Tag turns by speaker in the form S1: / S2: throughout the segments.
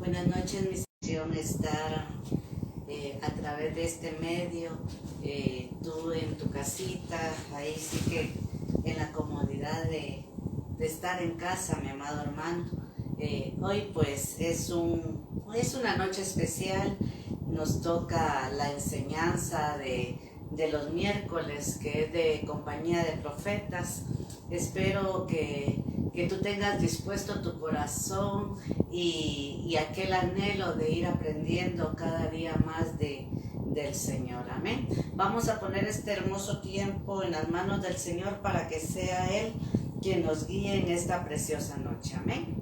S1: Buenas noches, mi intención estar a través de este medio, tú en tu casita, ahí sí que en la comodidad de estar en casa, mi amado hermano. Hoy pues es una noche especial, nos toca la enseñanza de los miércoles, que es de Compañía de Profetas. Espero que tú tengas dispuesto tu corazón y aquel anhelo de ir aprendiendo cada día más del Señor. Amén. Vamos a poner este hermoso tiempo en las manos del Señor para que sea Él quien nos guíe en esta preciosa noche. Amén.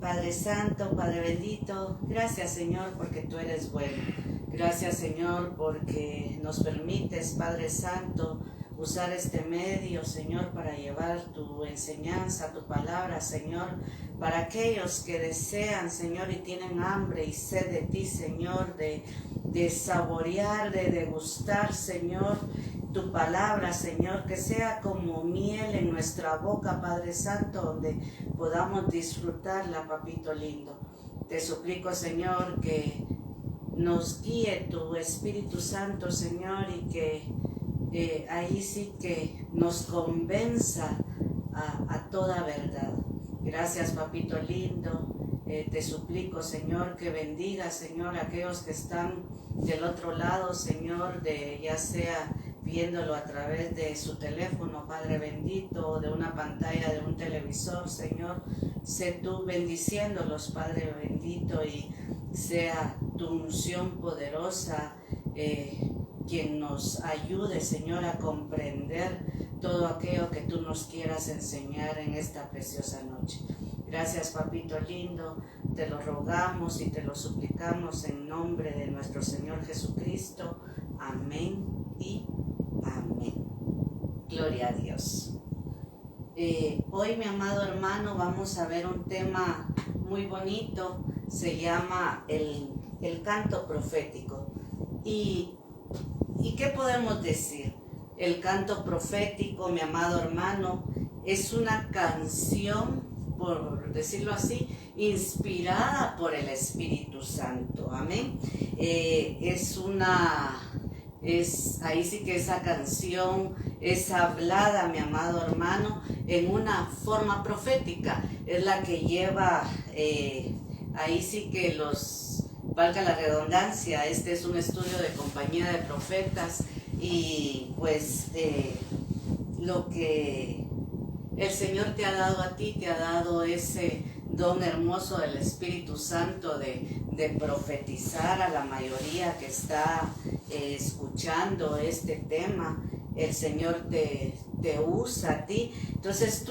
S1: Padre Santo, Padre bendito, gracias Señor porque tú eres bueno. Gracias Señor porque nos permites, Padre Santo, usar este medio, Señor, para llevar tu enseñanza, tu palabra, Señor, para aquellos que desean, Señor, y tienen hambre y sed de ti, Señor, de saborear, de degustar, Señor, tu palabra, Señor, que sea como miel en nuestra boca, Padre Santo, donde podamos disfrutarla, papito lindo. Te suplico, Señor, que nos guíe tu Espíritu Santo, Señor, y que ahí sí que nos convenza a toda verdad. Gracias, papito lindo. Te suplico, Señor, que bendiga, Señor, a aquellos que están del otro lado, Señor, ya sea viéndolo a través de su teléfono, Padre bendito, o de una pantalla de un televisor, Señor. Sé tú bendiciéndolos, Padre bendito, y sea tu unción poderosa quien nos ayude, Señor, a comprender todo aquello que tú nos quieras enseñar en esta preciosa noche. Gracias, papito lindo, te lo rogamos y te lo suplicamos en nombre de nuestro Señor Jesucristo. Amén y amén. Gloria a Dios. Hoy, mi amado hermano, vamos a ver un tema muy bonito, se llama el canto profético. ¿Y qué podemos decir? El canto profético, mi amado hermano, es una canción, por decirlo así, inspirada por el Espíritu Santo. Amén. Ahí sí que esa canción es hablada, mi amado hermano, en una forma profética. Es la que lleva, ahí sí que valga la redundancia, este es un estudio de Compañía de Profetas y pues lo que el Señor te ha dado a ti, te ha dado ese don hermoso del Espíritu Santo de profetizar a la mayoría que está escuchando este tema. El Señor te usa a ti, entonces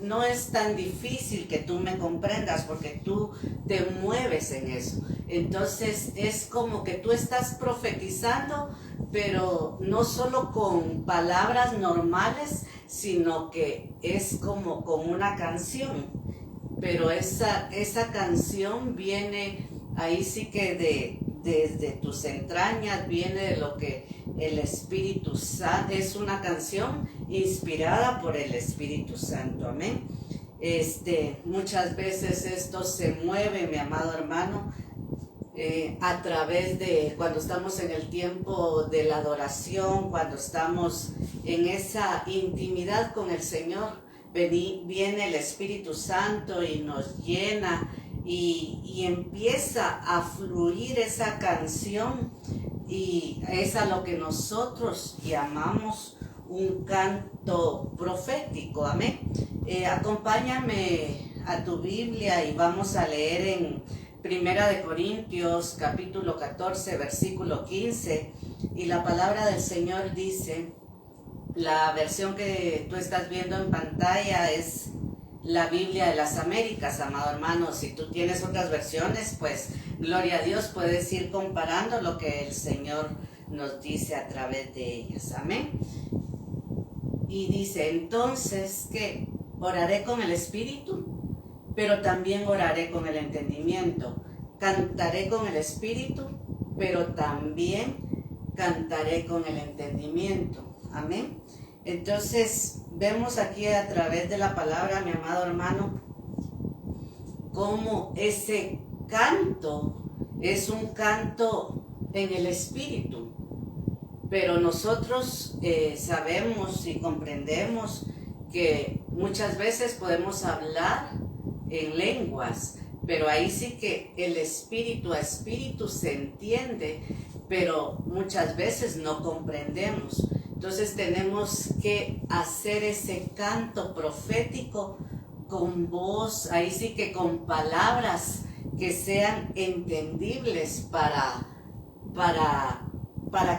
S1: no es tan difícil que tú me comprendas porque tú te mueves en eso. Entonces es como que tú estás profetizando, pero no solo con palabras normales, sino que es como con una canción. Pero esa canción viene ahí sí que desde tus entrañas, viene de lo que el Espíritu Santo, es una canción inspirada por el Espíritu Santo. Amén. Muchas veces esto se mueve, mi amado hermano, a través de cuando estamos en el tiempo de la adoración, cuando estamos en esa intimidad con el Señor, viene el Espíritu Santo y nos llena y empieza a fluir esa canción, y es a lo que nosotros llamamos un canto profético. Amén. Acompáñame a tu Biblia y vamos a leer en Primera de Corintios, capítulo 14, versículo 15, y la palabra del Señor dice, la versión que tú estás viendo en pantalla es la Biblia de las Américas, amado hermano. Si tú tienes otras versiones, pues gloria a Dios, puedes ir comparando lo que el Señor nos dice a través de ellas. Amén. Y dice, entonces, ¿qué? Oraré con el Espíritu, pero también oraré con el entendimiento. Cantaré con el Espíritu, pero también cantaré con el entendimiento. Amén. Entonces, vemos aquí a través de la palabra, mi amado hermano, cómo ese canto es un canto en el espíritu. Pero nosotros sabemos y comprendemos que muchas veces podemos hablar en lenguas, pero ahí sí que el espíritu a espíritu se entiende, pero muchas veces no comprendemos. Entonces tenemos que hacer ese canto profético con voz, ahí sí que con palabras que sean entendibles para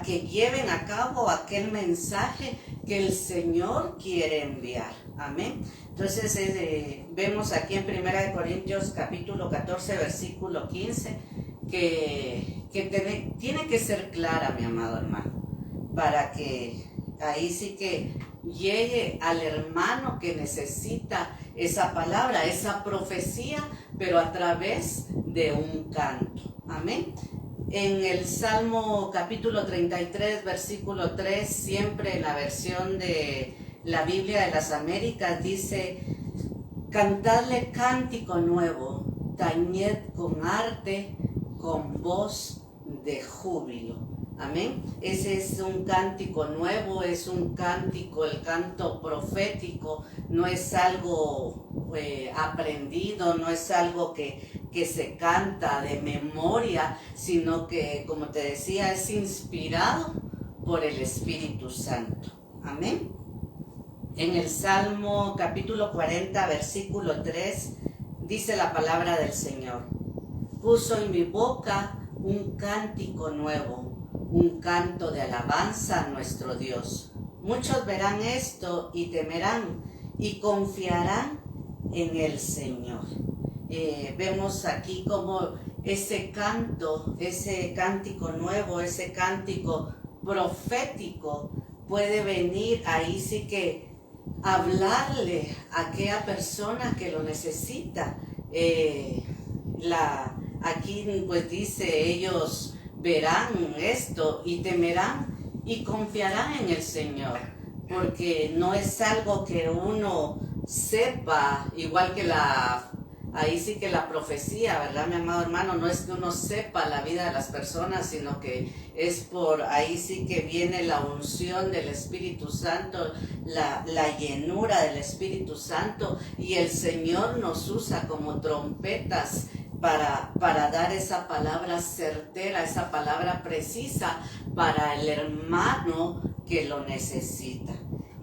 S1: que lleven a cabo aquel mensaje que el Señor quiere enviar. Amén. Entonces vemos aquí en 1 Corintios capítulo 14 versículo 15 que tiene que ser clara, mi amado hermano, para que ahí sí que llegue al hermano que necesita esa palabra, esa profecía, pero a través de un canto. Amén. En el Salmo capítulo 33, versículo 3, siempre en la versión de la Biblia de las Américas, dice: cantadle cántico nuevo, tañed con arte, con voz de júbilo. Amén. Ese es un cántico nuevo, es un cántico, el canto profético, no es algo aprendido, no es algo que se canta de memoria, sino que, como te decía, es inspirado por el Espíritu Santo. Amén. En el Salmo capítulo 40, versículo 3, dice la palabra del Señor: puso en mi boca un cántico nuevo, un canto de alabanza a nuestro Dios. Muchos verán esto y temerán y confiarán en el Señor. Vemos aquí como ese canto, ese cántico nuevo, ese cántico profético puede venir ahí sí que hablarle a aquella persona que lo necesita. Aquí pues dice: ellos verán esto y temerán y confiarán en el Señor, porque no es algo que uno sepa, igual que ahí sí que la profecía, ¿verdad, mi amado hermano? No es que uno sepa la vida de las personas, sino que es por ahí sí que viene la unción del Espíritu Santo, la llenura del Espíritu Santo, y el Señor nos usa como trompetas para dar esa palabra certera, esa palabra precisa para el hermano que lo necesita.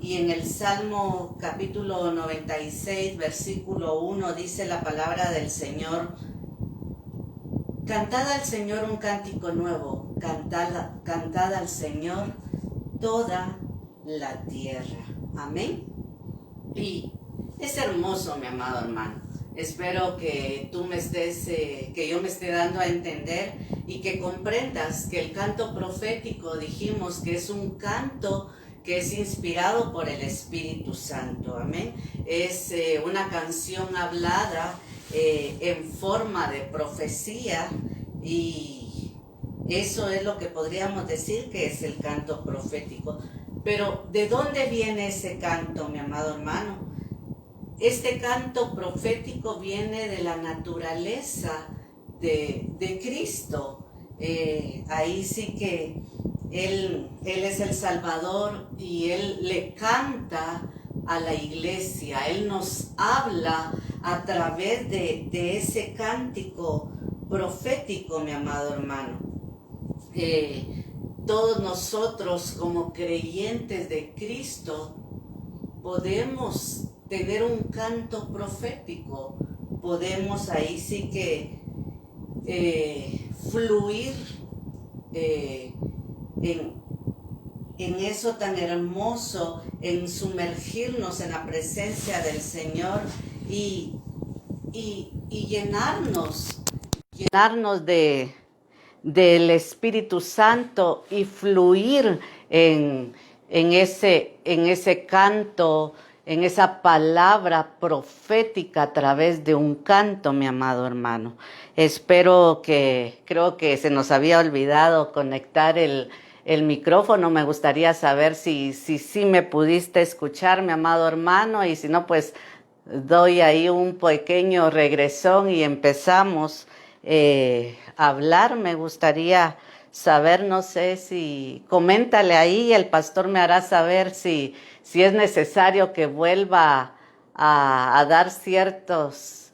S1: Y en el Salmo capítulo 96, versículo 1, dice la palabra del Señor: cantad al Señor un cántico nuevo, cantad al Señor toda la tierra. Amén. Y es hermoso, mi amado hermano. Espero que que yo me esté dando a entender y que comprendas que el canto profético, dijimos que es un canto que es inspirado por el Espíritu Santo. Amén. Es una canción hablada en forma de profecía, y eso es lo que podríamos decir que es el canto profético. Pero ¿de dónde viene ese canto, mi amado hermano? Este canto profético viene de la naturaleza de Cristo. Ahí sí que Él es el Salvador, y Él le canta a la iglesia. Él nos habla a través de ese cántico profético, mi amado hermano. Todos nosotros como creyentes de Cristo podemos tener un canto profético, podemos ahí sí que fluir en eso tan hermoso, en sumergirnos en la presencia del Señor y llenarnos del Espíritu Santo, y fluir en ese canto, en esa palabra profética a través de un canto, mi amado hermano. Creo que se nos había olvidado conectar el micrófono. Me gustaría saber si me pudiste escuchar, mi amado hermano, y si no, pues doy ahí un pequeño regresón y empezamos a hablar. Me gustaría saber, no sé si, coméntale ahí, el pastor me hará saber si es necesario que vuelva a dar ciertos,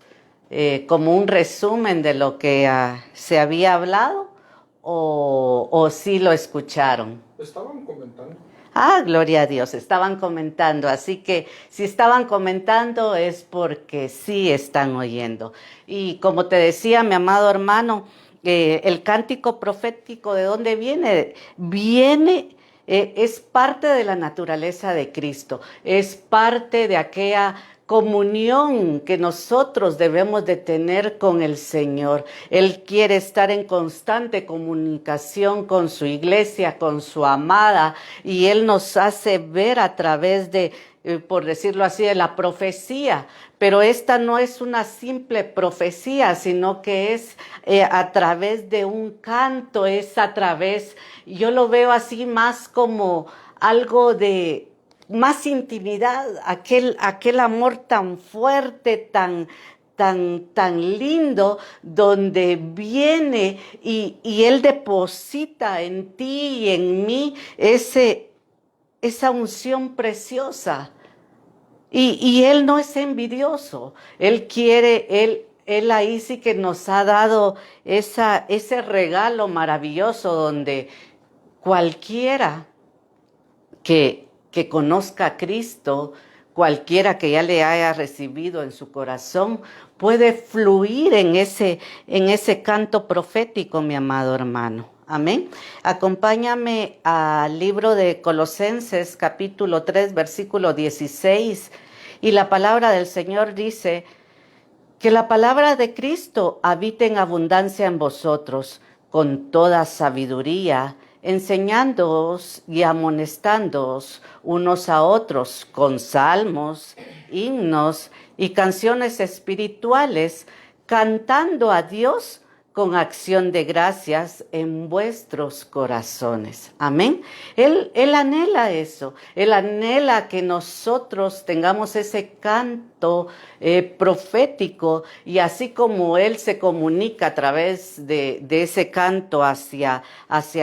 S1: como un resumen de lo que se había hablado o si lo escucharon.
S2: Estaban comentando.
S1: Ah, gloria a Dios, estaban comentando, así que si estaban comentando es porque sí están oyendo. Y como te decía, mi amado hermano, el cántico profético, ¿de dónde viene? Es parte de la naturaleza de Cristo, es parte de aquella comunión que nosotros debemos de tener con el Señor. Él quiere estar en constante comunicación con su iglesia, con su amada, y Él nos hace ver a través de, por decirlo así, de la profecía. Pero esta no es una simple profecía, sino que es a través de un canto, es a través, yo lo veo así más como algo de más intimidad, aquel amor tan fuerte, tan lindo, donde viene y Él deposita en ti y en mí esa unción preciosa. Y Él no es envidioso, Él quiere, Él ahí sí que nos ha dado ese regalo maravilloso donde cualquiera que conozca a Cristo, cualquiera que ya le haya recibido en su corazón, puede fluir en ese canto profético, mi amado hermano. Amén. Acompáñame al libro de Colosenses, capítulo 3, versículo 16. Y la palabra del Señor dice: que la palabra de Cristo habite en abundancia en vosotros, con toda sabiduría, enseñándoos y amonestándoos unos a otros con salmos, himnos y canciones espirituales, cantando a Dios con acción de gracias en vuestros corazones. Amén. Él anhela eso. Él anhela que nosotros tengamos ese canto profético, y así como Él se comunica a través de ese canto hacia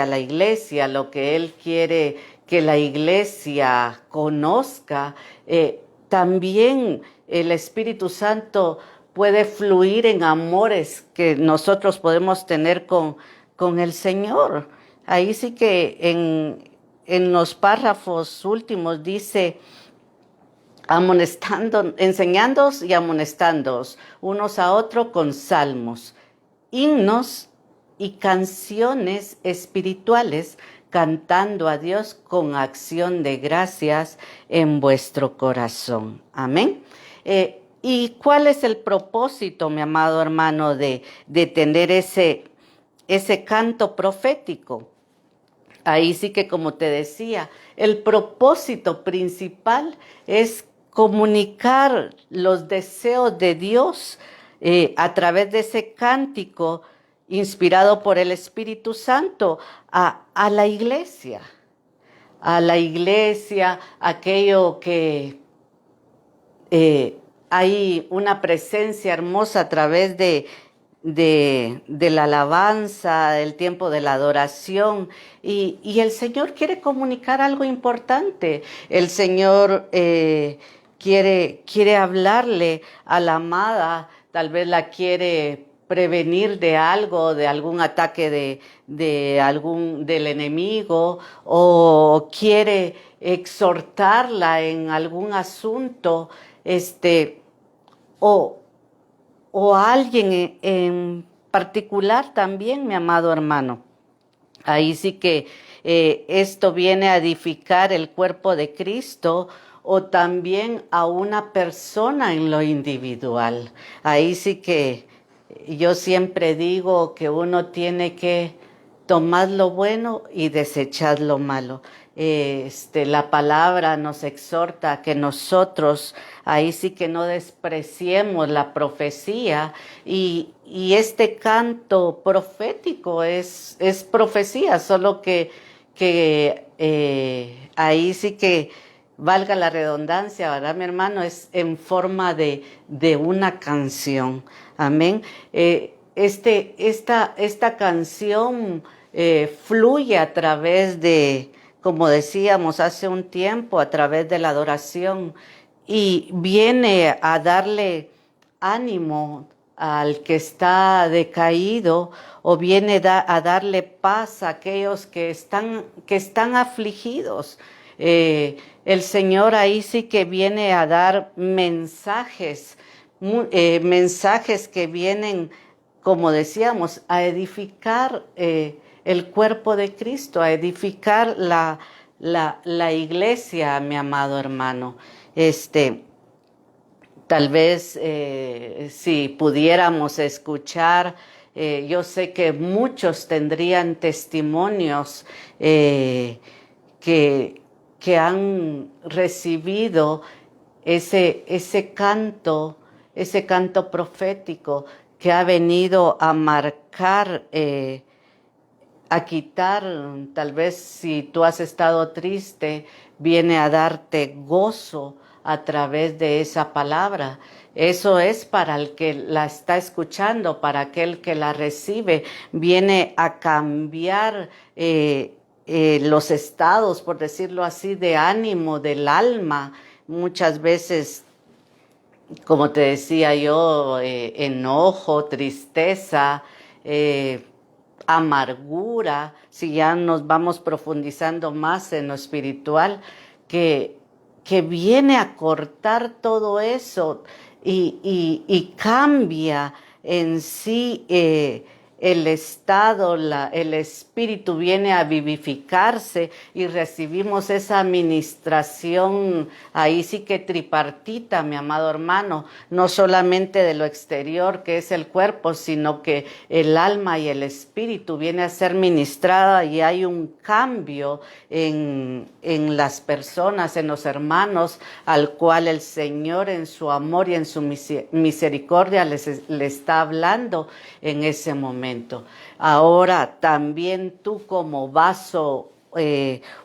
S1: la iglesia, lo que Él quiere que la iglesia conozca, también el Espíritu Santo puede fluir en amores que nosotros podemos tener con el Señor. Ahí sí que en los párrafos últimos dice: enseñándoos y amonestándoos unos a otros con salmos, himnos y canciones espirituales, cantando a Dios con acción de gracias en vuestro corazón. Amén. ¿Y cuál es el propósito, mi amado hermano, de tener ese canto profético? Ahí sí que, como te decía, el propósito principal es comunicar los deseos de Dios a través de ese cántico inspirado por el Espíritu Santo a la iglesia. A la iglesia, aquello que hay una presencia hermosa a través de la alabanza, del tiempo de la adoración, y el Señor quiere comunicar algo importante. El Señor quiere hablarle a la amada, tal vez la quiere prevenir de algo, de algún ataque del enemigo, o quiere exhortarla en algún asunto, o a alguien en particular también, mi amado hermano. Ahí sí que esto viene a edificar el cuerpo de Cristo, o también a una persona en lo individual. Ahí sí que yo siempre digo que uno tiene que tomar lo bueno y desechar lo malo. La palabra nos exhorta a que nosotros ahí sí que no despreciemos la profecía, y este canto profético es profecía, solo que ahí sí que valga la redundancia, ¿verdad, mi hermano? Es en forma de una canción. Amén. Esta canción fluye a través de, como decíamos hace un tiempo, a través de la adoración y viene a darle ánimo al que está decaído o viene a darle paz a aquellos que están afligidos. El Señor ahí sí que viene a dar mensajes, mensajes que vienen, como decíamos, a edificar el cuerpo de Cristo, a edificar la iglesia, mi amado hermano. Tal vez si pudiéramos escuchar, yo sé que muchos tendrían testimonios que han recibido ese canto profético que ha venido a marcar, a quitar, tal vez si tú has estado triste, viene a darte gozo a través de esa palabra. Eso es para el que la está escuchando, para aquel que la recibe, viene a cambiar los estados, por decirlo así, de ánimo del alma. Muchas veces, como te decía yo, enojo, tristeza, amargura, si ya nos vamos profundizando más en lo espiritual, que viene a cortar todo eso y cambia en sí el estado, el espíritu viene a vivificarse y recibimos esa administración ahí sí que tripartita, mi amado hermano, no solamente de lo exterior que es el cuerpo, sino que el alma y el espíritu viene a ser ministrada y hay un cambio en las personas, en los hermanos, al cual el Señor en su amor y en su misericordia le está hablando en ese momento. Ahora también tú como vaso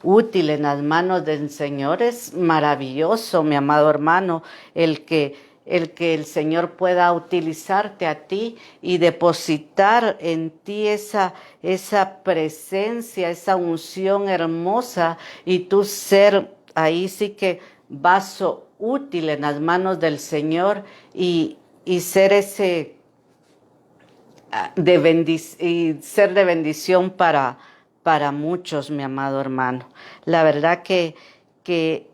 S1: útil en las manos del Señor es maravilloso, mi amado hermano, el que el Señor pueda utilizarte a ti y depositar en ti esa presencia, esa unción hermosa y tú ser ahí sí que vaso útil en las manos del Señor y ser ese y ser de bendición para muchos, mi amado hermano. La verdad que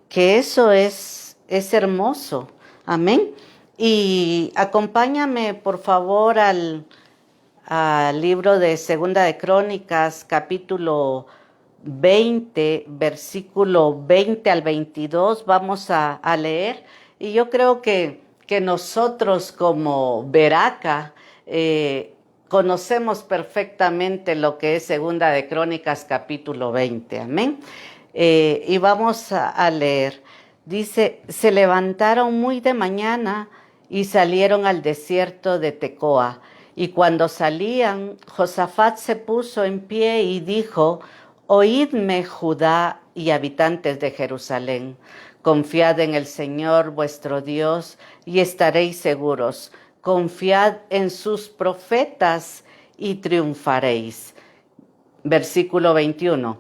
S1: eso es hermoso. Amén. Y acompáñame, por favor, al libro de Segunda de Crónicas, capítulo 20, versículo 20 al 22. Vamos a leer. Y yo creo que nosotros como Veraca, conocemos perfectamente lo que es Segunda de Crónicas, capítulo 20. Amén. Y vamos a leer. Dice, se levantaron muy de mañana y salieron al desierto de Tecoa. Y cuando salían, Josafat se puso en pie y dijo, oídme, Judá y habitantes de Jerusalén. Confiad en el Señor vuestro Dios y estaréis seguros. Confiad en sus profetas y triunfaréis. Versículo 21.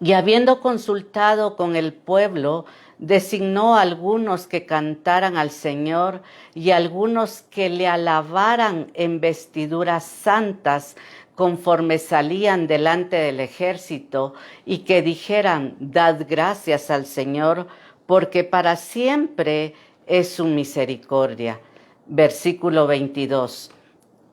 S1: Y habiendo consultado con el pueblo, designó a algunos que cantaran al Señor y a algunos que le alabaran en vestiduras santas conforme salían delante del ejército y que dijeran, dad gracias al Señor, porque para siempre es su misericordia. Versículo 22.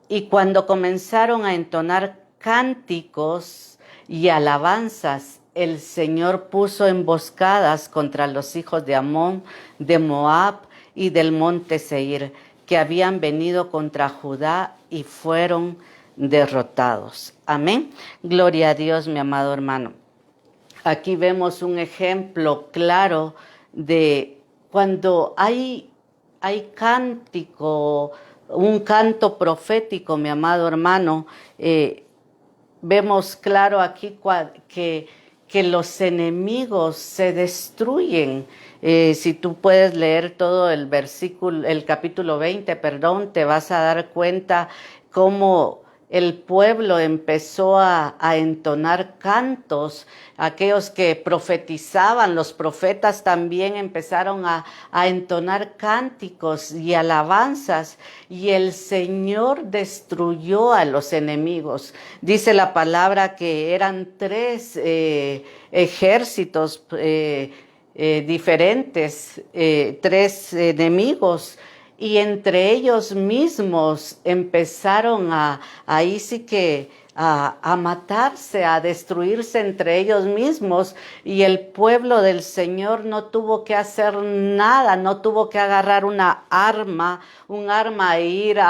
S1: Y cuando comenzaron a entonar cánticos y alabanzas, el Señor puso emboscadas contra los hijos de Amón, de Moab y del monte Seir, que habían venido contra Judá y fueron derrotados. Amén. Gloria a Dios, mi amado hermano. Aquí vemos un ejemplo claro de cuando hay cántico, un canto profético, mi amado hermano. Vemos claro aquí que los enemigos se destruyen. Si tú puedes leer todo el versículo, el capítulo 20, perdón, te vas a dar cuenta cómo el pueblo empezó a entonar cantos. Aquellos que profetizaban, los profetas también empezaron a entonar cánticos y alabanzas, y el Señor destruyó a los enemigos. Dice la palabra que eran tres ejércitos diferentes, tres enemigos, y entre ellos mismos empezaron ahí sí que a matarse, a destruirse entre ellos mismos, y el pueblo del Señor no tuvo que hacer nada, no tuvo que agarrar un arma e ir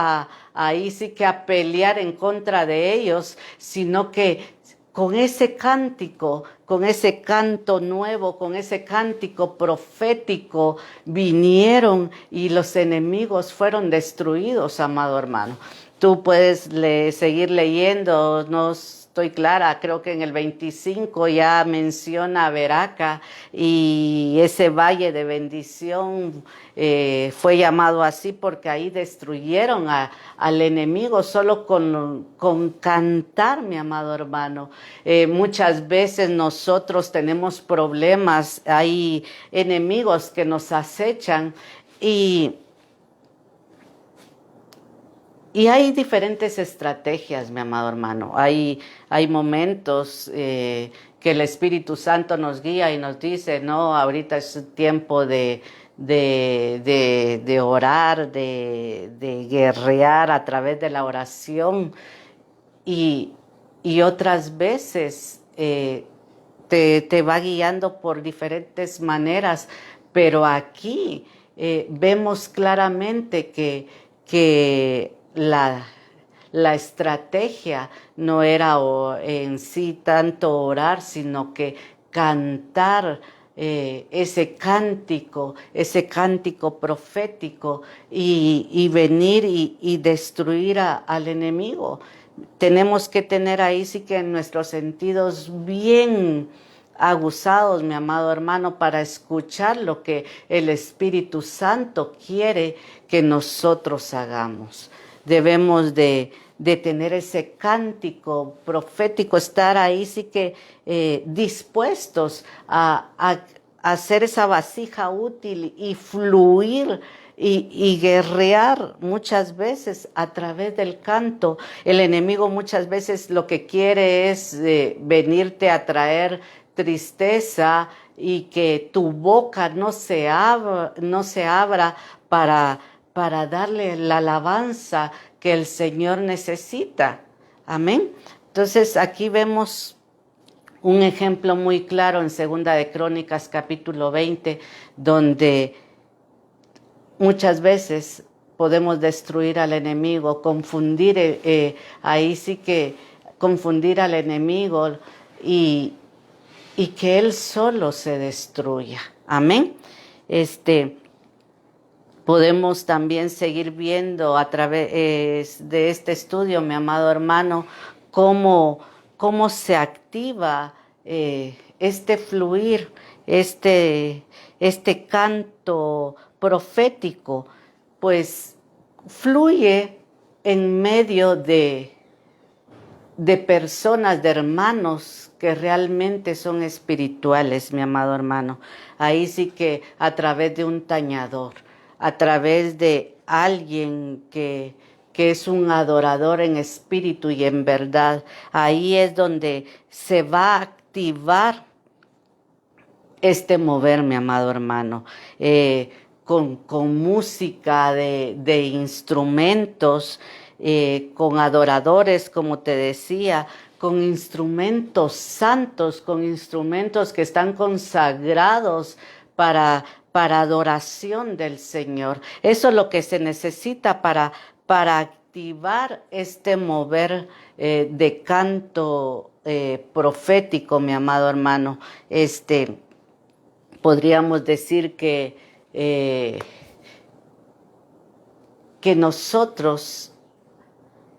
S1: ahí sí que a pelear en contra de ellos, sino que con ese cántico, con ese canto nuevo, con ese cántico profético, vinieron y los enemigos fueron destruidos, amado hermano. Tú puedes seguir leyendo, no estoy clara, creo que en el 25 ya menciona Beraca, y ese valle de bendición fue llamado así porque ahí destruyeron al enemigo solo con cantar, mi amado hermano. Muchas veces nosotros tenemos problemas, hay enemigos que nos acechan, y hay diferentes estrategias, mi amado hermano. Hay momentos que el Espíritu Santo nos guía y nos dice, no, ahorita es tiempo de orar, de guerrear a través de la oración. Y otras veces te va guiando por diferentes maneras, pero aquí vemos claramente que la estrategia no era en sí tanto orar, sino que cantar ese cántico profético, y venir y destruir al enemigo. Tenemos que tener ahí sí que nuestros sentidos bien aguzados, mi amado hermano, para escuchar lo que el Espíritu Santo quiere que nosotros hagamos. Debemos de tener ese cántico profético, estar ahí sí que dispuestos a hacer esa vasija útil y fluir y guerrear muchas veces a través del canto. El enemigo muchas veces lo que quiere es venirte a traer tristeza, y que tu boca no se abra para darle la alabanza que el Señor necesita. Amén. Entonces aquí vemos un ejemplo muy claro en Segunda de Crónicas capítulo 20, donde muchas veces podemos destruir al enemigo, confundir, ahí sí que confundir al enemigo, y que él solo se destruya. Amén. Podemos también seguir viendo a través de este estudio, mi amado hermano, cómo se activa este fluir, este canto profético, pues fluye en medio de personas, de hermanos que realmente son espirituales, mi amado hermano. Ahí sí que a través de un tañador, a través de alguien que es un adorador en espíritu y en verdad, ahí es donde se va a activar este mover, mi amado hermano, con música de instrumentos, con adoradores, como te decía, con instrumentos santos, con instrumentos que están consagrados para adoración del Señor. Eso es lo que se necesita para activar este mover de canto profético, mi amado hermano. Podríamos decir que nosotros,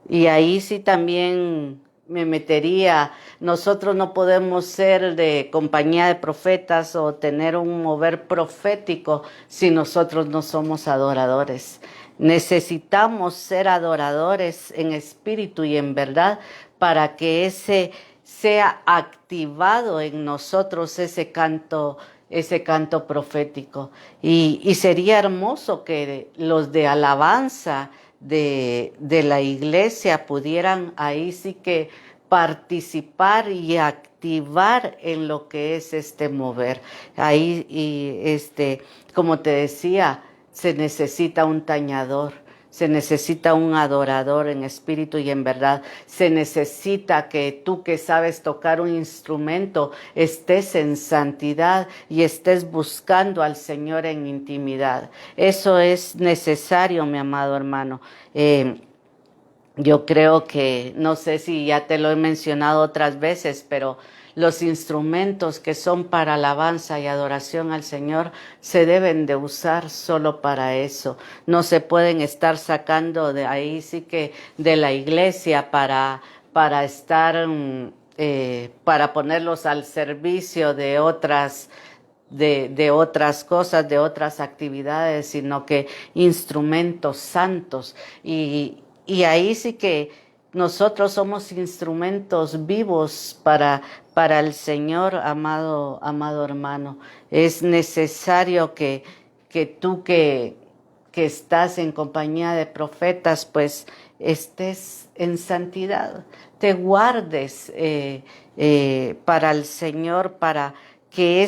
S1: y ahí sí también me metería. Nosotros no podemos ser de compañía de profetas o tener un mover profético si nosotros no somos adoradores. Necesitamos ser adoradores en espíritu y en verdad para que ese sea activado en nosotros ese canto profético. Y sería hermoso que los de alabanza de la iglesia pudieran ahí sí que participar y activar en lo que es este mover. Ahí, como te decía, se necesita un tañador, se necesita un adorador en espíritu y en verdad. Se necesita que tú que sabes tocar un instrumento estés en santidad y estés buscando al Señor en intimidad. Eso es necesario, mi amado hermano. Yo creo que, no sé si ya te lo he mencionado otras veces, pero los instrumentos que son para alabanza y adoración al Señor se deben de usar solo para eso. No se pueden estar sacando de ahí sí que de la iglesia para estar, para ponerlos al servicio de otras cosas, de otras actividades, sino que instrumentos santos. Y ahí sí que nosotros somos instrumentos vivos para el Señor, amado hermano. Es necesario que tú que estás en compañía de profetas, pues estés en santidad, te guardes para el Señor, para que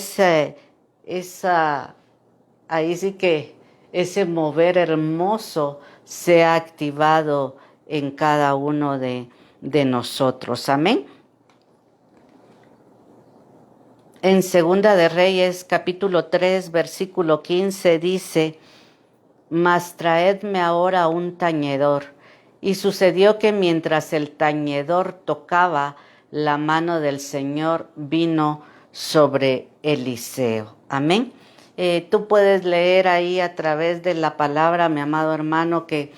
S1: ahí sí que ese mover hermoso sea activado en cada uno de nosotros. Amén. En Segunda de Reyes, capítulo 3, versículo 15, dice: Mas traedme ahora un tañedor. Y sucedió que mientras el tañedor tocaba, la mano del Señor vino sobre Eliseo. Amén. Tú puedes leer ahí a través de la palabra, mi amado hermano, que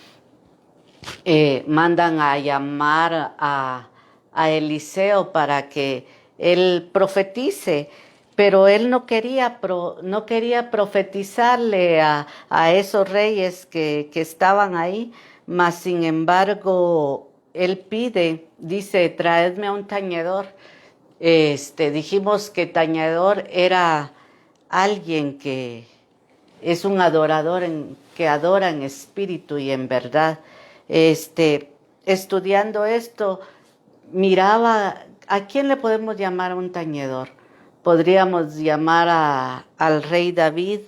S1: mandan a llamar a Eliseo para que él profetice, pero él no quería profetizarle a esos reyes que estaban ahí, mas sin embargo él pide, dice: traedme a un tañedor. Dijimos que tañedor era alguien que es un adorador que adora en espíritu y en verdad. Estudiando esto, miraba a quién le podemos llamar un tañedor. Podríamos llamar al rey David.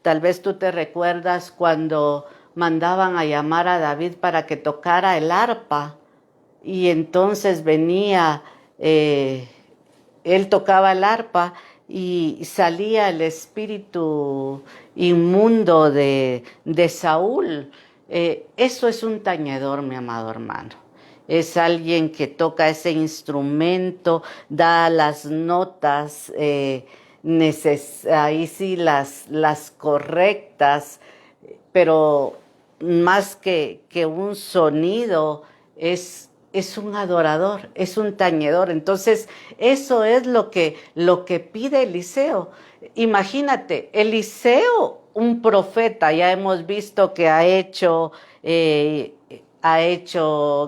S1: Tal vez tú te recuerdas cuando mandaban a llamar a David para que tocara el arpa, y entonces venía, él tocaba el arpa y salía el espíritu inmundo de Saúl. Eso es un tañedor, mi amado hermano. Es alguien que toca ese instrumento, da las notas, ahí sí las correctas, pero más que un sonido, es un adorador, es un tañedor. Entonces, eso es lo que pide Eliseo. Imagínate, Eliseo, un profeta, ya hemos visto que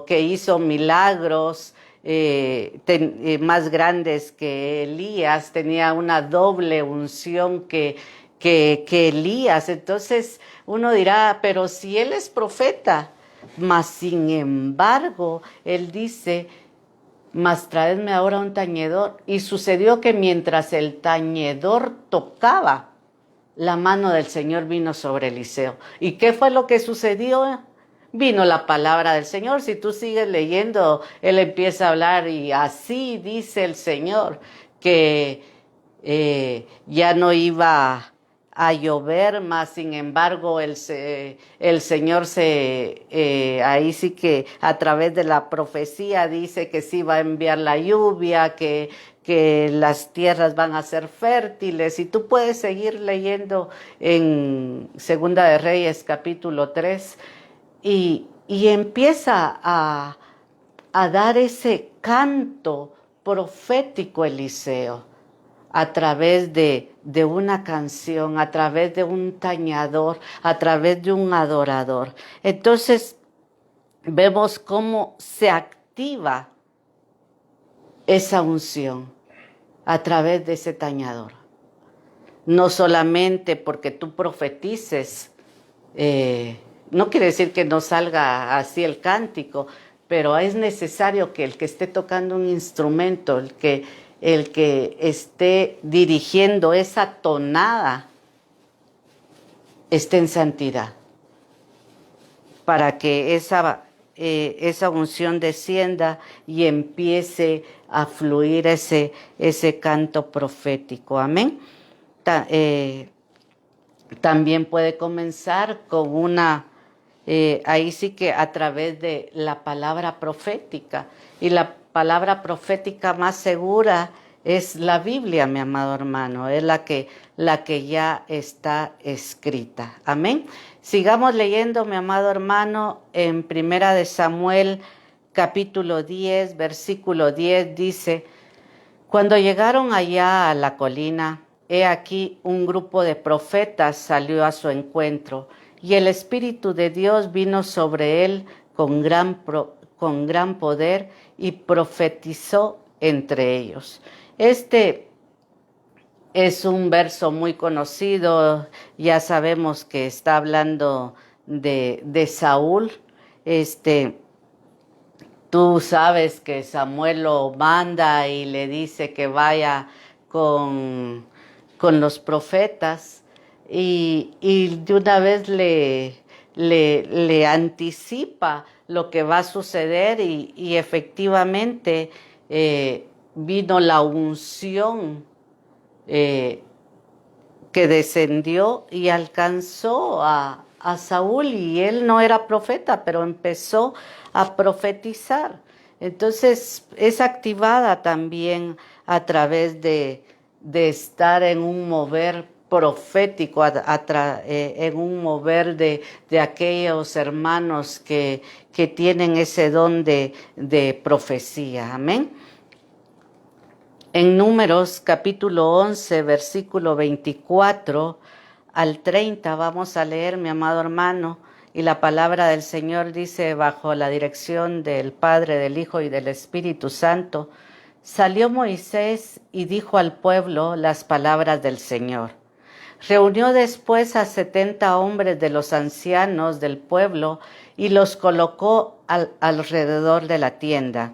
S1: que hizo milagros más grandes que Elías, tenía una doble unción que Elías. Entonces uno dirá, pero si él es profeta, mas sin embargo, él dice: mas traedme ahora un tañedor. Y sucedió que mientras el tañedor tocaba, la mano del Señor vino sobre Eliseo. ¿Y qué fue lo que sucedió? Vino la palabra del Señor. Si tú sigues leyendo, él empieza a hablar: y así dice el Señor, que ya no iba a llover, más sin embargo el Señor ahí sí que a través de la profecía dice que sí va a enviar la lluvia, que las tierras van a ser fértiles. Y tú puedes seguir leyendo en Segunda de Reyes capítulo 3 y empieza a a dar ese canto profético, Eliseo, a través de una canción, a través de un tañador, a través de un adorador. Entonces, vemos cómo se activa esa unción a través de ese tañador. No solamente porque tú profetices, no quiere decir que no salga así el cántico, pero es necesario que el que esté tocando un instrumento, el que esté dirigiendo esa tonada, esté en santidad, para que esa unción descienda y empiece a fluir ese canto profético. Amén. También puede comenzar con ahí sí que a través de la palabra profética. Y la palabra profética más segura es la Biblia, mi amado hermano, es la que ya está escrita. Amén. Sigamos leyendo, mi amado hermano, en Primera de Samuel, capítulo 10, versículo 10, dice: cuando llegaron allá a la colina, he aquí un grupo de profetas salió a su encuentro, y el Espíritu de Dios vino sobre él con gran poder y profetizó entre ellos. Este es un verso muy conocido, ya sabemos que está hablando de Saúl. Tú sabes que Samuel lo manda y le dice que vaya con los profetas y de una vez le anticipa lo que va a suceder y efectivamente vino la unción que descendió y alcanzó a Saúl, y él no era profeta, pero empezó a profetizar. Entonces es activada también a través de estar en un mover profético, en un mover de aquellos hermanos que tienen ese don de profecía. Amén. En Números capítulo 11, versículo 24 al 30, vamos a leer, mi amado hermano, y la palabra del Señor dice, bajo la dirección del Padre, del Hijo y del Espíritu Santo: salió Moisés y dijo al pueblo las palabras del Señor. Reunió después a 70 hombres de los ancianos del pueblo y los colocó alrededor de la tienda.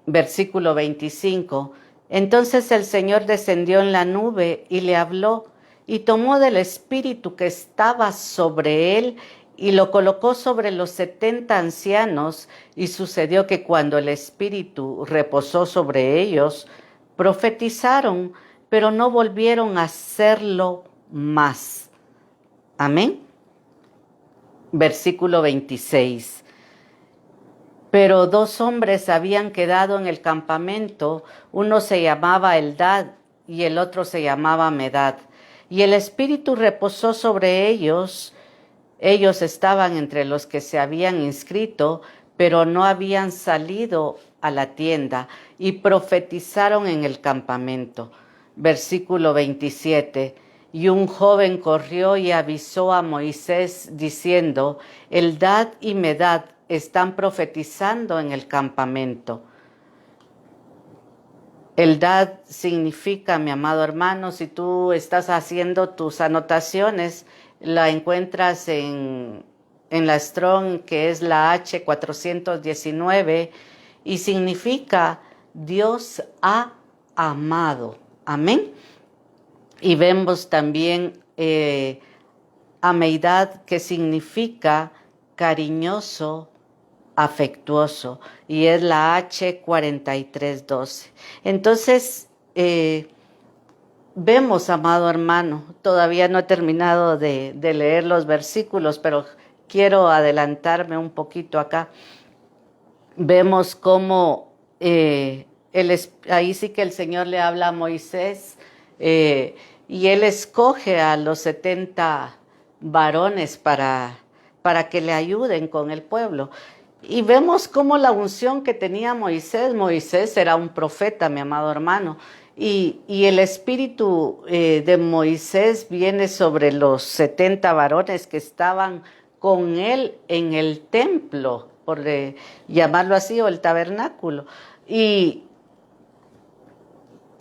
S1: Versículo 25. Entonces el Señor descendió en la nube y le habló, y tomó del espíritu que estaba sobre él y lo colocó sobre los 70 ancianos, y sucedió que cuando el espíritu reposó sobre ellos, profetizaron, pero no volvieron a hacerlo más. Amén. Versículo 26. Pero 2 hombres habían quedado en el campamento, uno se llamaba Eldad y el otro se llamaba Medad. Y el Espíritu reposó sobre ellos. Ellos estaban entre los que se habían inscrito, pero no habían salido a la tienda, y profetizaron en el campamento. Versículo 27. Y un joven corrió y avisó a Moisés diciendo: Eldad y Medad están profetizando en el campamento. Eldad significa, mi amado hermano, si tú estás haciendo tus anotaciones, la encuentras en la Strong, que es la H419, y significa Dios ha amado. Amén. Y vemos también Ameidad, que significa cariñoso, afectuoso, y es la H4312. Entonces, vemos, amado hermano, todavía no he terminado de leer los versículos, pero quiero adelantarme un poquito acá. Vemos cómo ahí sí que el Señor le habla a Moisés, y él escoge a los 70 varones para que le ayuden con el pueblo. Y vemos cómo la unción que tenía Moisés era un profeta, mi amado hermano, y el espíritu de Moisés viene sobre los 70 varones que estaban con él en el templo, por llamarlo así, o el tabernáculo, y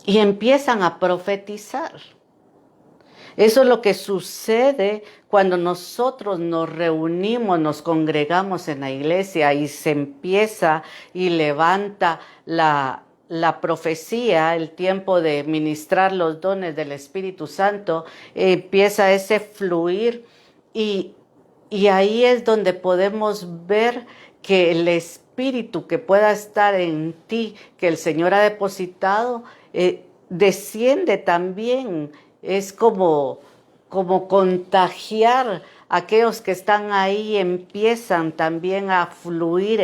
S1: empiezan a profetizar. Eso es lo que sucede cuando nosotros nos reunimos, nos congregamos en la iglesia y se empieza y levanta la profecía, el tiempo de ministrar los dones del Espíritu Santo, empieza ese fluir y ahí es donde podemos ver que el Espíritu que pueda estar en ti, que el Señor ha depositado, desciende también. Es como contagiar a aquellos que están ahí, empiezan también a fluir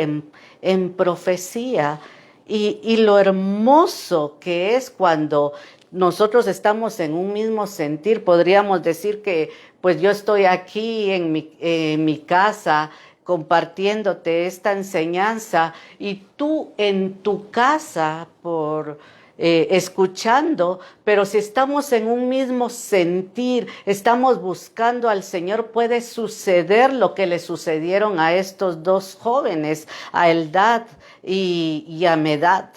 S1: en profecía. Y lo hermoso que es cuando nosotros estamos en un mismo sentir, podríamos decir que pues yo estoy aquí en mi casa compartiéndote esta enseñanza y tú en tu casa escuchando, pero si estamos en un mismo sentir, estamos buscando al Señor, puede suceder lo que le sucedieron a estos dos jóvenes, a Eldad y a Medad.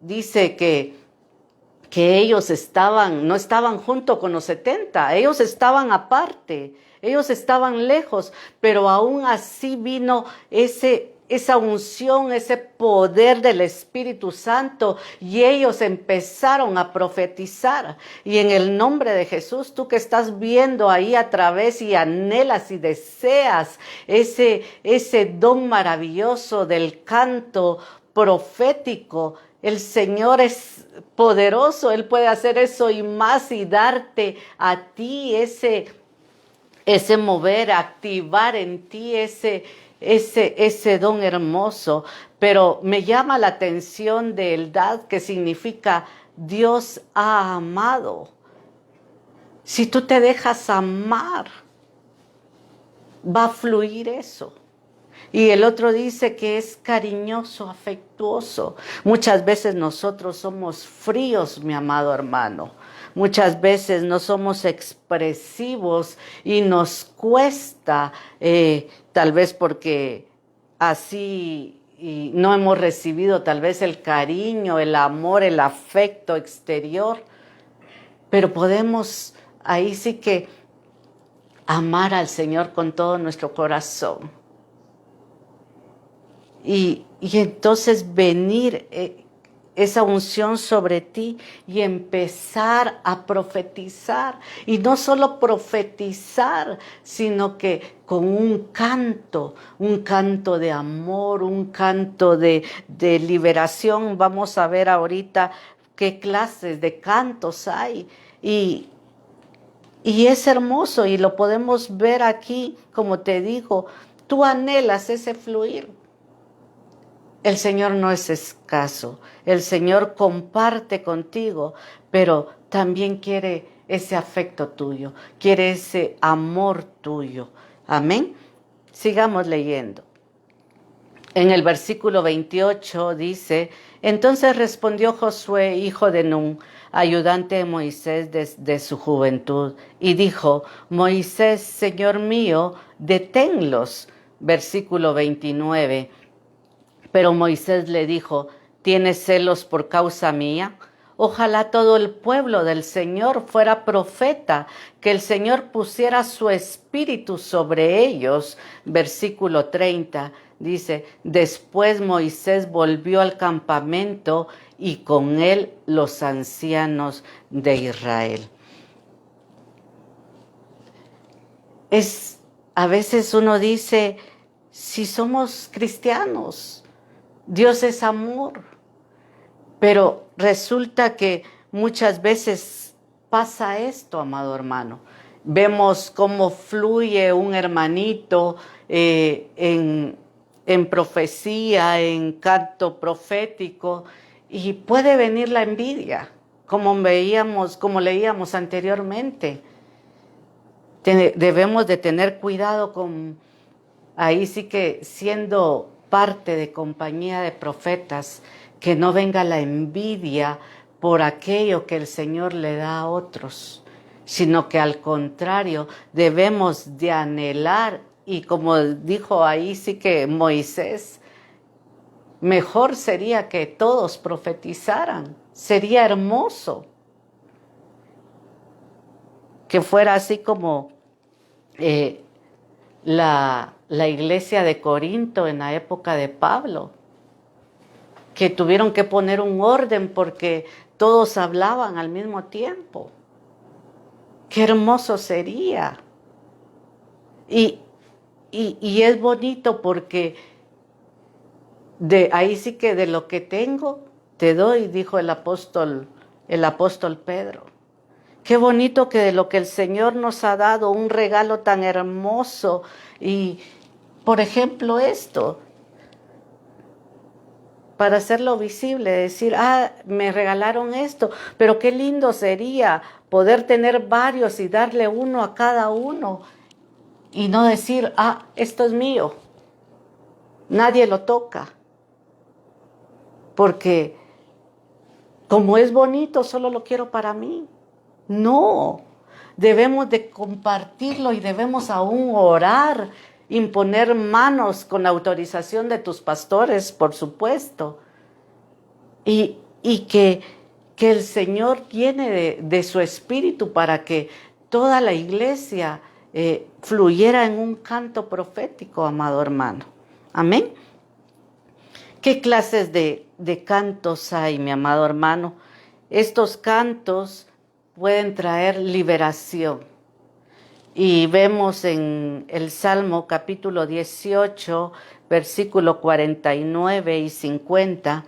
S1: Dice que ellos no estaban junto con los 70, ellos estaban aparte, ellos estaban lejos, pero aún así vino esa unción, ese poder del Espíritu Santo y ellos empezaron a profetizar. Y en el nombre de Jesús, tú que estás viendo ahí a través y anhelas y deseas ese don maravilloso del canto profético, el Señor es poderoso, Él puede hacer eso y más y darte a ti ese mover, activar en ti ese don hermoso. Pero me llama la atención de Eldad, que significa Dios ha amado. Si tú te dejas amar, va a fluir eso. Y el otro dice que es cariñoso, afectuoso. Muchas veces nosotros somos fríos, mi amado hermano. Muchas veces no somos expresivos y nos cuesta, tal vez porque así y no hemos recibido tal vez el cariño, el amor, el afecto exterior. Pero podemos ahí sí que amar al Señor con todo nuestro corazón. Y entonces venir esa unción sobre ti y empezar a profetizar. Y no solo profetizar, sino que con un canto de amor, un canto de liberación. Vamos a ver ahorita qué clases de cantos hay. Y es hermoso y lo podemos ver aquí, como te digo, tú anhelas ese fluir. El Señor no es escaso, el Señor comparte contigo, pero también quiere ese afecto tuyo, quiere ese amor tuyo. Amén. Sigamos leyendo. En el versículo 28 dice: entonces respondió Josué, hijo de Nun, ayudante de Moisés desde su juventud, y dijo: Moisés, Señor mío, deténlos. Versículo 29. Pero Moisés le dijo: ¿tienes celos por causa mía? Ojalá todo el pueblo del Señor fuera profeta, que el Señor pusiera su espíritu sobre ellos. Versículo 30 dice: después Moisés volvió al campamento y con él los ancianos de Israel. A veces uno dice, si somos cristianos, Dios es amor, pero resulta que muchas veces pasa esto, amado hermano. Vemos cómo fluye un hermanito en profecía, en canto profético, y puede venir la envidia, como leíamos anteriormente. Debemos de tener cuidado ahí sí que siendo parte de compañía de profetas, que no venga la envidia por aquello que el Señor le da a otros, sino que al contrario debemos de anhelar, y como dijo ahí sí que Moisés, mejor sería que todos profetizaran, sería hermoso que fuera así como la iglesia de Corinto en la época de Pablo, que tuvieron que poner un orden porque todos hablaban al mismo tiempo. Qué hermoso sería. Y es bonito porque ahí sí que de lo que tengo te doy, dijo el apóstol Pedro. Qué bonito que de lo que el Señor nos ha dado, un regalo tan hermoso. Y, por ejemplo, esto, para hacerlo visible, decir, me regalaron esto, pero qué lindo sería poder tener varios y darle uno a cada uno y no decir, esto es mío, nadie lo toca, porque como es bonito, solo lo quiero para mí. No, debemos de compartirlo y debemos aún orar, imponer manos con autorización de tus pastores, por supuesto, y que el Señor llene de su espíritu para que toda la iglesia fluyera en un canto profético, amado hermano. Amén. ¿Qué clases de cantos hay, mi amado hermano? Estos cantos pueden traer liberación. Y vemos en el Salmo capítulo 18, versículo 49 y 50.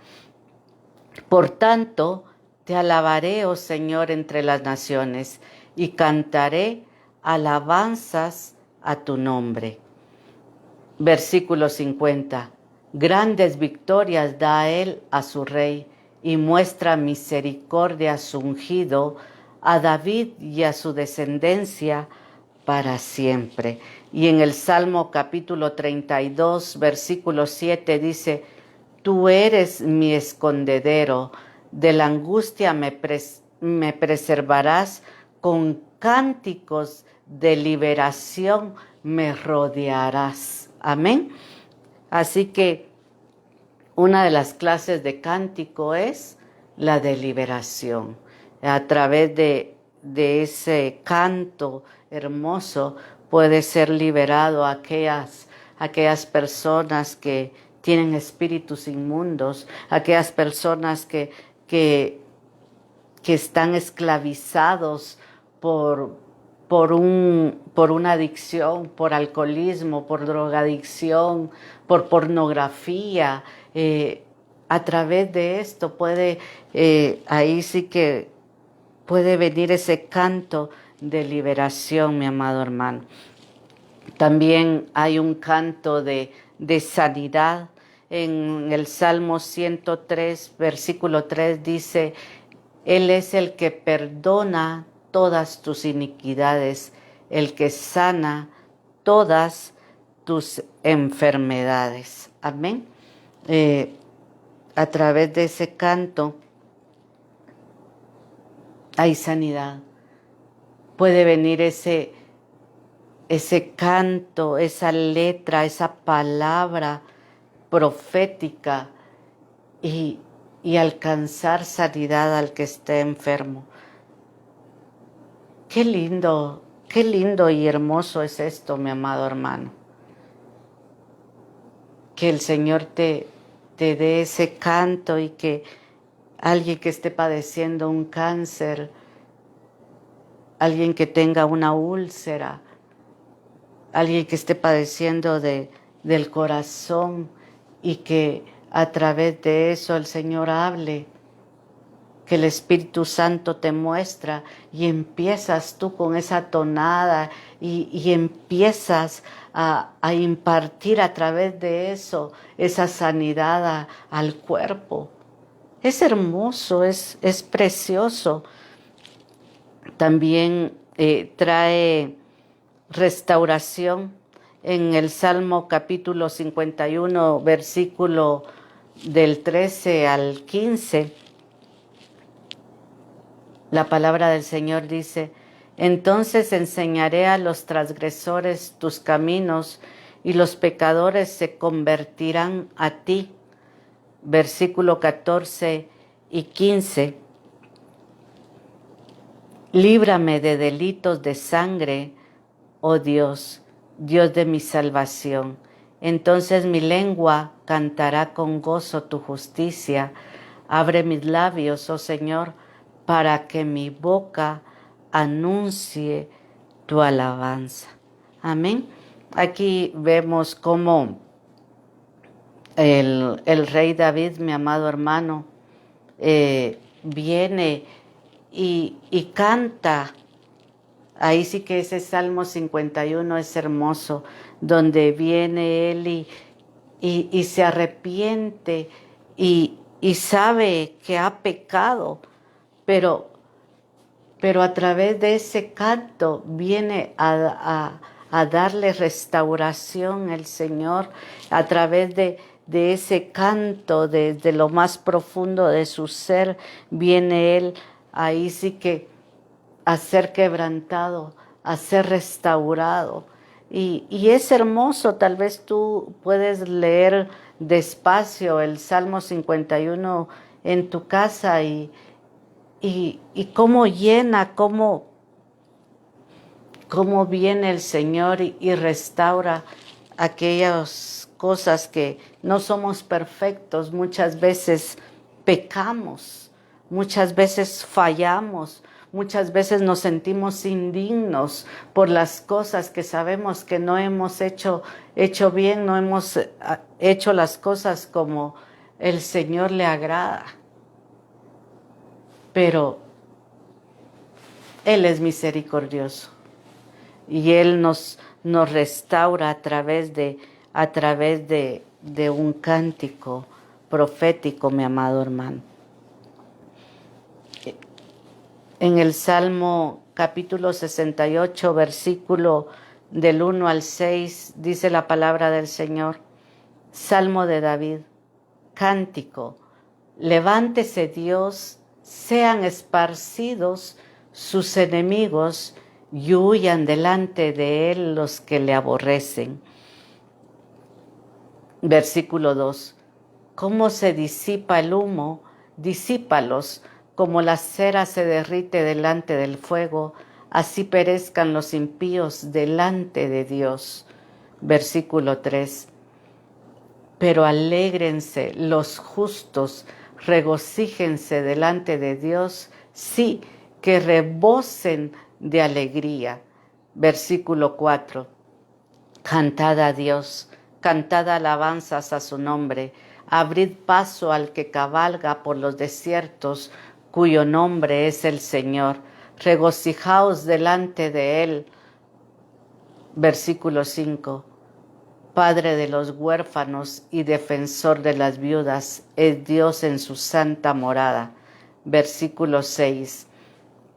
S1: Por tanto, te alabaré, oh Señor, entre las naciones, y cantaré alabanzas a tu nombre. Versículo 50. Grandes victorias da él a su rey, y muestra misericordia a su ungido, a David y a su descendencia para siempre. Y en el Salmo capítulo 32, versículo 7 dice, tú eres mi escondedero, de la angustia me preservarás, con cánticos de liberación me rodearás. Amén. Así que una de las clases de cántico es la de liberación. A través de ese canto hermoso puede ser liberado a aquellas personas que tienen espíritus inmundos, aquellas personas que están esclavizados por una adicción, por alcoholismo, por drogadicción, por pornografía. A través de esto ahí sí que puede venir ese canto de liberación, mi amado hermano. También hay un canto de sanidad. En el Salmo 103, versículo 3 dice, Él es el que perdona todas tus iniquidades, el que sana todas tus enfermedades. Amén. A través de ese canto hay sanidad. Puede venir ese canto, esa letra, esa palabra profética y alcanzar sanidad al que esté enfermo. Qué lindo y hermoso es esto, mi amado hermano. Que el Señor te dé ese canto y que alguien que esté padeciendo un cáncer, alguien que tenga una úlcera, alguien que esté padeciendo del corazón y que a través de eso el Señor hable, que el Espíritu Santo te muestra y empiezas tú con esa tonada y empiezas a impartir a través de eso esa sanidad al cuerpo. Es hermoso, es precioso. También trae restauración en el Salmo capítulo 51, versículo del 13 al 15, la palabra del Señor dice: entonces enseñaré a los transgresores tus caminos y los pecadores se convertirán a ti. Versículo 14 y 15. Líbrame de delitos de sangre, oh Dios, Dios de mi salvación. Entonces mi lengua cantará con gozo tu justicia. Abre mis labios, oh Señor, para que mi boca anuncie tu alabanza. Amén. Aquí vemos cómo el rey David, mi amado hermano, viene y canta. Ahí sí que ese Salmo 51 es hermoso, donde viene él y se arrepiente y sabe que ha pecado, pero a través de ese canto viene a darle restauración el Señor, a través de ese canto, desde lo más profundo de su ser, viene Él ahí sí que a ser quebrantado, a ser restaurado. Y es hermoso, tal vez tú puedes leer despacio el Salmo 51 en tu casa y cómo llena, cómo viene el Señor y restaura aquellas cosas que no somos perfectos. Muchas veces pecamos, muchas veces fallamos, muchas veces nos sentimos indignos por las cosas que sabemos que no hemos hecho bien, no hemos hecho las cosas como el Señor le agrada. Pero Él es misericordioso y Él nos restaura a través de un cántico profético, mi amado hermano. En el Salmo capítulo 68, versículo del 1 al 6, dice la palabra del Señor: Salmo de David, cántico. Levántese Dios, sean esparcidos sus enemigos y huyan delante de él los que le aborrecen. Versículo 2. ¿Cómo se disipa el humo? Disípalos, como la cera se derrite delante del fuego, así perezcan los impíos delante de Dios. Versículo 3. Pero alégrense los justos, regocíjense delante de Dios, sí, que rebosen de alegría. Versículo 4. Cantad a Dios, cantad alabanzas a su nombre, abrid paso al que cabalga por los desiertos, cuyo nombre es el Señor. Regocijaos delante de él. Versículo 5. Padre de los huérfanos y defensor de las viudas, es Dios en su santa morada. Versículo 6.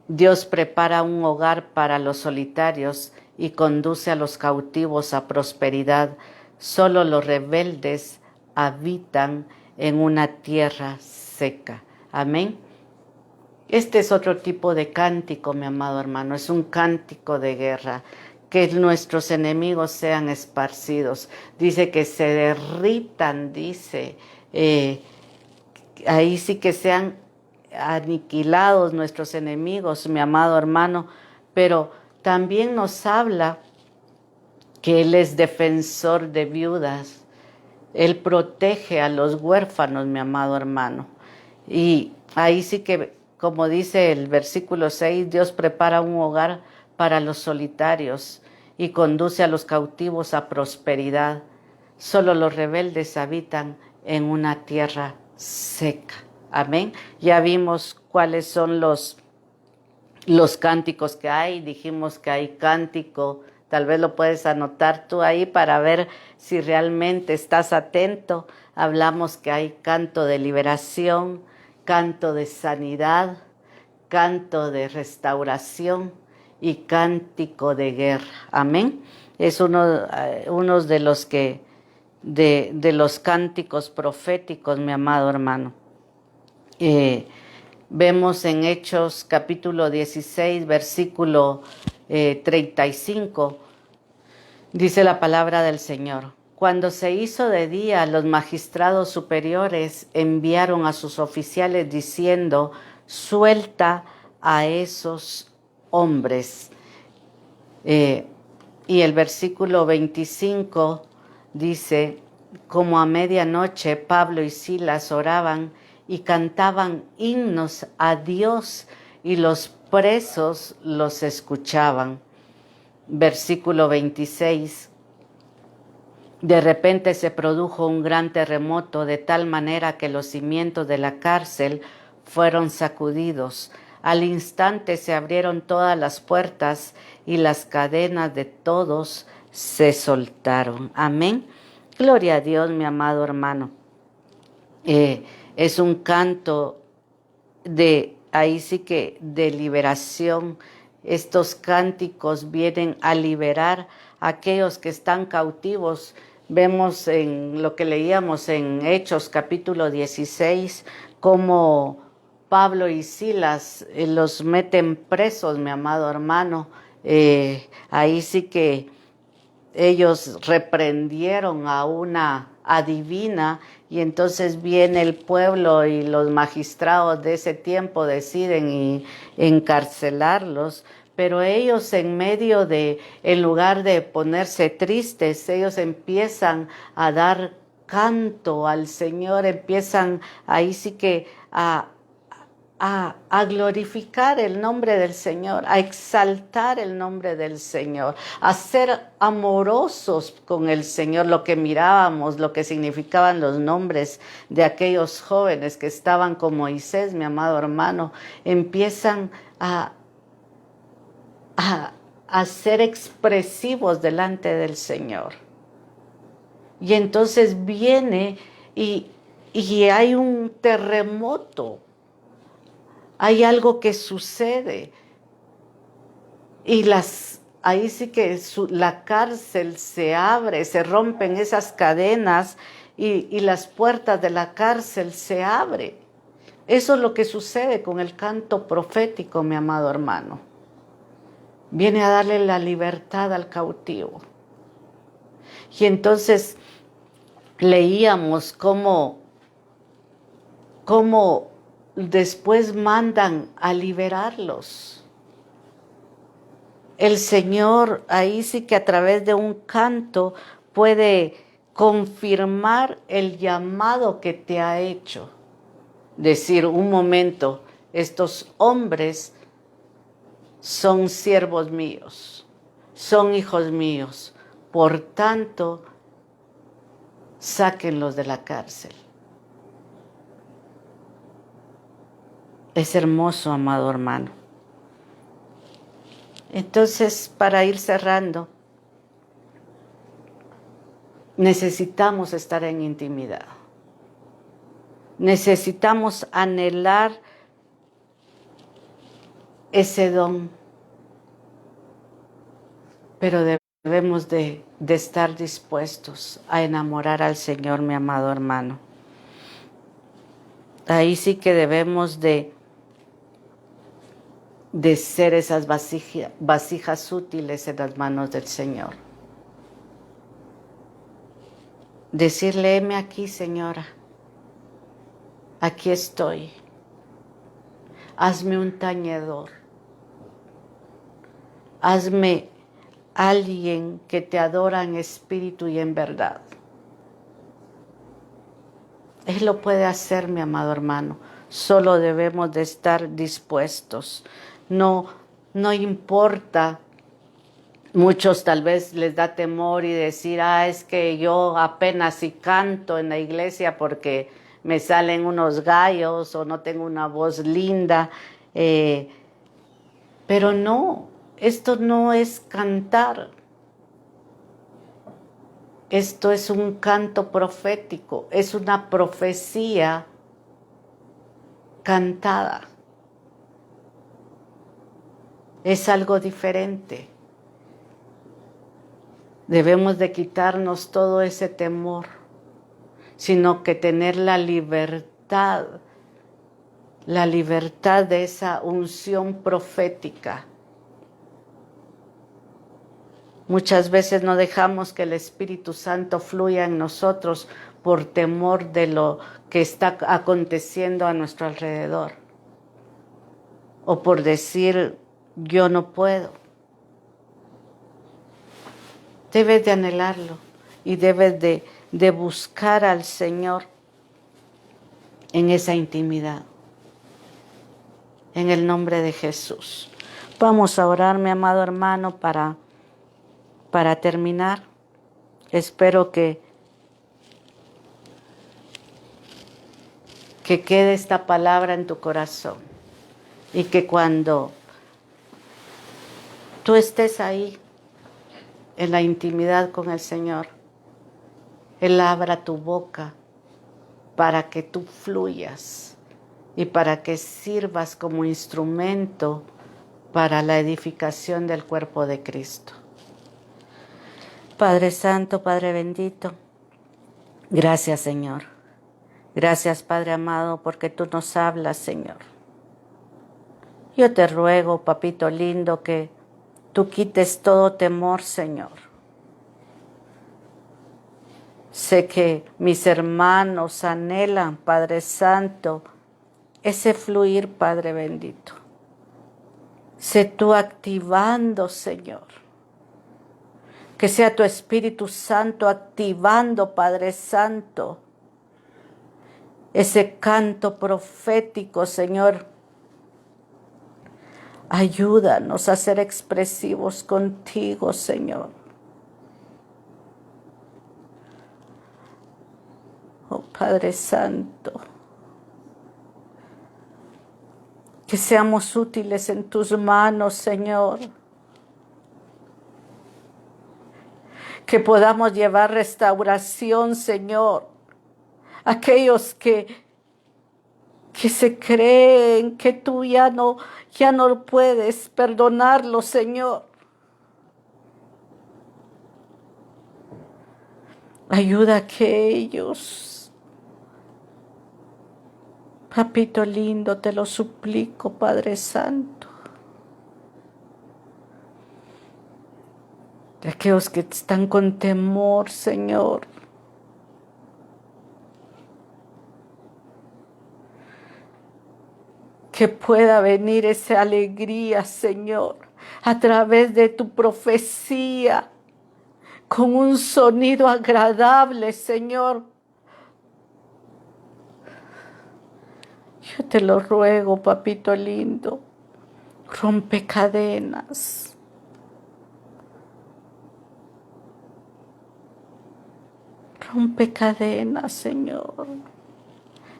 S1: Dios prepara un hogar para los solitarios y conduce a los cautivos a prosperidad. Solo los rebeldes habitan en una tierra seca. Amén. Este es otro tipo de cántico, mi amado hermano. Es un cántico de guerra. Que nuestros enemigos sean esparcidos. Dice que se derritan, dice. Ahí sí que sean aniquilados nuestros enemigos, mi amado hermano. Pero también nos habla que Él es defensor de viudas. Él protege a los huérfanos, mi amado hermano. Y ahí sí que, como dice el versículo 6, Dios prepara un hogar para los solitarios y conduce a los cautivos a prosperidad. Solo los rebeldes habitan en una tierra seca. Amén. Ya vimos cuáles son los cánticos que hay. Dijimos que hay cántico. Tal vez lo puedes anotar tú ahí para ver si realmente estás atento. Hablamos que hay canto de liberación, canto de sanidad, canto de restauración y cántico de guerra. Amén. Es uno de los de los cánticos proféticos, mi amado hermano. Vemos en Hechos capítulo 16, versículo 35, dice la palabra del Señor. Cuando se hizo de día, los magistrados superiores enviaron a sus oficiales diciendo: suelta a esos hombres. Y el versículo 25 dice: como a medianoche Pablo y Silas oraban y cantaban himnos a Dios, y los presos los escuchaban. Versículo 26. De repente se produjo un gran terremoto, de tal manera que los cimientos de la cárcel fueron sacudidos. Al instante se abrieron todas las puertas y las cadenas de todos se soltaron. Amén. Gloria a Dios, mi amado hermano. Es un canto ahí sí que de liberación. Estos cánticos vienen a liberar a aquellos que están cautivos. Vemos en lo que leíamos en Hechos capítulo 16, cómo Pablo y Silas los meten presos, mi amado hermano. Ahí sí que ellos reprendieron a una adivina, y entonces viene el pueblo y los magistrados de ese tiempo deciden encarcelarlos. Pero ellos en lugar de ponerse tristes, ellos empiezan a dar canto al Señor, empiezan ahí sí que a glorificar el nombre del Señor, a exaltar el nombre del Señor, a ser amorosos con el Señor. Lo que mirábamos, lo que significaban los nombres de aquellos jóvenes que estaban con Moisés, mi amado hermano, empiezan a ser expresivos delante del Señor. Y entonces viene y hay un terremoto. Hay algo que sucede, y ahí sí que la cárcel se abre, se rompen esas cadenas y las puertas de la cárcel se abren. Eso es lo que sucede con el canto profético, mi amado hermano. Viene a darle la libertad al cautivo. Y entonces leíamos cómo después mandan a liberarlos. El Señor ahí sí que a través de un canto puede confirmar el llamado que te ha hecho. Decir, un momento, estos hombres son siervos míos, son hijos míos, por tanto, sáquenlos de la cárcel. Es hermoso, amado hermano. Entonces, para ir cerrando, necesitamos estar en intimidad. Necesitamos anhelar ese don, pero debemos de estar dispuestos a enamorar al Señor, mi amado hermano. Ahí sí que debemos de ser esas vasijas útiles en las manos del Señor. Decirle, heme aquí, Señora, aquí estoy. Hazme un tañedor. Hazme alguien que te adora en espíritu y en verdad. Él lo puede hacer, mi amado hermano. Solo debemos de estar dispuestos. No importa. Muchos tal vez les da temor y decir, es que yo apenas si canto en la iglesia porque me salen unos gallos o no tengo una voz linda. Pero no, esto no es cantar. Esto es un canto profético, es una profecía cantada. Es algo diferente. Debemos de quitarnos todo ese temor, sino que tener la libertad de esa unción profética. Muchas veces no dejamos que el Espíritu Santo fluya en nosotros por temor de lo que está aconteciendo a nuestro alrededor. O por decir, yo no puedo. Debes de anhelarlo y debes de buscar al Señor en esa intimidad. En el nombre de Jesús. Vamos a orar, mi amado hermano, para terminar. Espero que quede esta palabra en tu corazón y que cuando tú estés ahí en la intimidad con el Señor, Él abra tu boca para que tú fluyas y para que sirvas como instrumento para la edificación del cuerpo de Cristo. Padre Santo, Padre bendito, gracias, Señor. Gracias, Padre amado, porque tú nos hablas, Señor. Yo te ruego, papito lindo, que tú quites todo temor, Señor. Sé que mis hermanos anhelan, Padre Santo, ese fluir, Padre bendito. Sé tú activando, Señor. Que sea tu Espíritu Santo activando, Padre Santo, ese canto profético, Señor. Ayúdanos a ser expresivos contigo, Señor. Oh Padre Santo, que seamos útiles en tus manos, Señor. Que podamos llevar restauración, Señor. Aquellos que se creen que tú ya no puedes perdonarlos, Señor. Ayuda a que ellos, papito lindo, te lo suplico, Padre Santo. De aquellos que están con temor, Señor. Que pueda venir esa alegría, Señor, a través de tu profecía, con un sonido agradable, Señor. Yo te lo ruego, papito lindo, rompe cadenas. Rompe cadenas, Señor.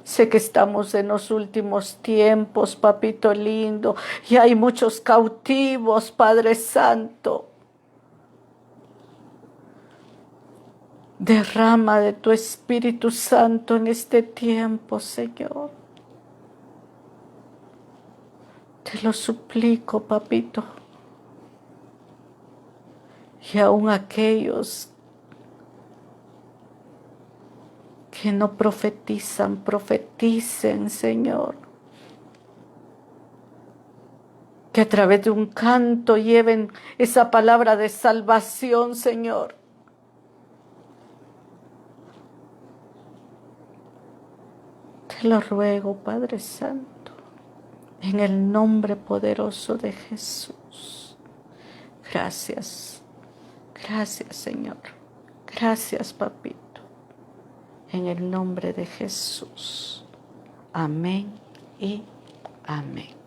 S1: Sé que estamos en los últimos tiempos, papito lindo, y hay muchos cautivos, Padre Santo. Derrama de tu Espíritu Santo en este tiempo, Señor. Te lo suplico, papito. Y aún aquellos que no profetizan, profeticen, Señor. Que a través de un canto lleven esa palabra de salvación, Señor. Te lo ruego, Padre Santo, en el nombre poderoso de Jesús. Gracias. Gracias, Señor. Gracias, papito. En el nombre de Jesús. Amén y amén.